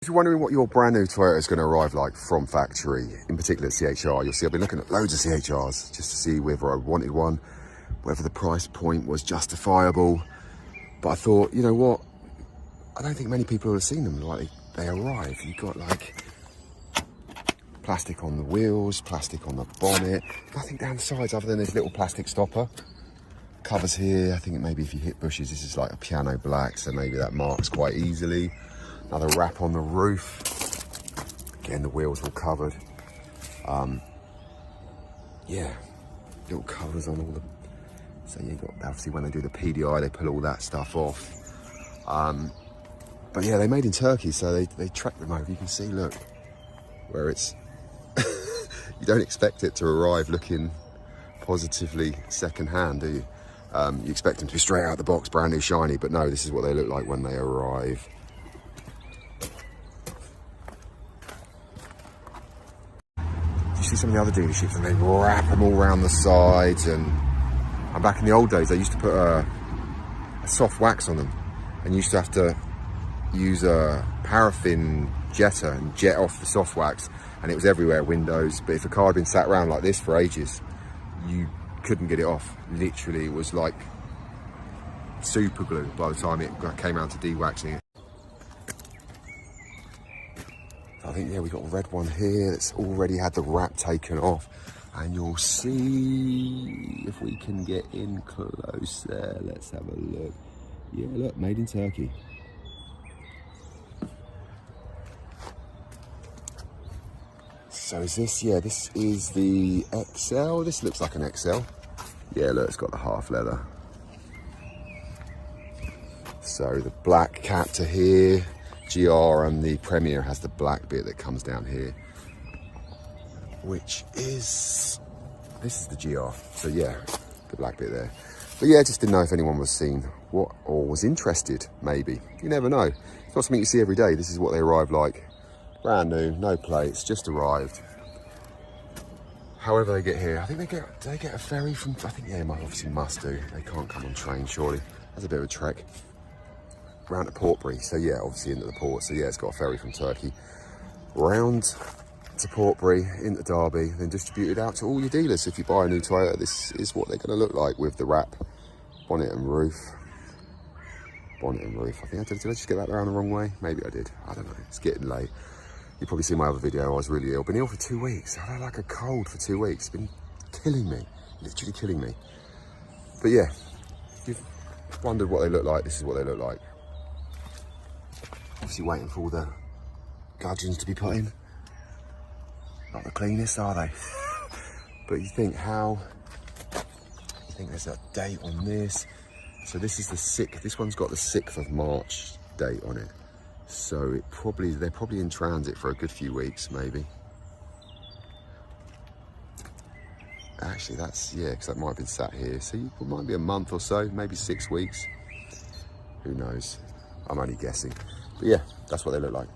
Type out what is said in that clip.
If you're wondering what your brand new Toyota is going to arrive like from factory, in particular CHR, you'll see I've been looking at loads of CHRs just to see whether I wanted one, whether the price point was justifiable. But I thought, you know what, I don't think many people have seen them like they arrive. You've got like plastic on the wheels, plastic on the bonnet, nothing down the sides other than this little plastic stopper. Covers here, I think maybe if you hit bushes, this is like a piano black, so maybe that marks quite easily. Another wrap on the roof. Again, the wheels all covered. Yeah, little covers on all the. So you got obviously when they do the PDI, they pull all that stuff off. But yeah, they made in Turkey, so they track them over. You can see, look, where it's. You don't expect it to arrive looking positively second-hand, do you? You expect them to be straight out of the box, brand new, shiny, but no, this is what they look like when they arrive. You see some of the other dealerships and they wrap them all around the sides, and back in the old days they used to put a soft wax on them and you used to have to use a paraffin jetter and jet off the soft wax, and it was everywhere, windows. But if a car had been sat around like this for ages, you couldn't get it off. Literally, it was like super glue by the time it came around to de-waxing it. I think, yeah, we got a red one here that's already had the wrap taken off, and you'll see if we can get in close there. Let's have a look. Yeah, look, made in Turkey. So is this, yeah, this is the XL. This looks like an XL. Yeah, look, it's got the half leather. So the black cap to here. GR and the Premier has the black bit that comes down here, which is, this is the GR. So yeah, the black bit there. But yeah, just didn't know if anyone was seen what, or was interested, maybe. You never know. It's not something you see every day. This is what they arrive like. Brand new, no plates, just arrived. However they get here, I think do they get a ferry from, I think, yeah, obviously must do. They can't come on train, surely. That's a bit of a trek. Round to Portbury, so yeah, obviously into the port. So yeah, it's got a ferry from Turkey round to Portbury, into Derby, then distributed out to all your dealers. If you buy a new Toyota, this is what they're going to look like with the wrap, bonnet and roof. Bonnet and roof. I think did I just get that around the wrong way? Maybe I did. I don't know. It's getting late. You probably see my other video. I was really ill. Been ill for 2 weeks. I had like a cold for 2 weeks. It's been killing me, literally killing me. But yeah, if you've wondered what they look like, this is what they look like. Obviously waiting for all the gudgeons to be put in. Not the cleanest, are they? But you think there's a date on this. So this is the 6th, this one's got the 6th of March date on it. So they're probably in transit for a good few weeks, maybe. Actually, that's, yeah, because that might have been sat here. So it might be a month or so, maybe 6 weeks. Who knows? I'm only guessing. But yeah, that's what they look like.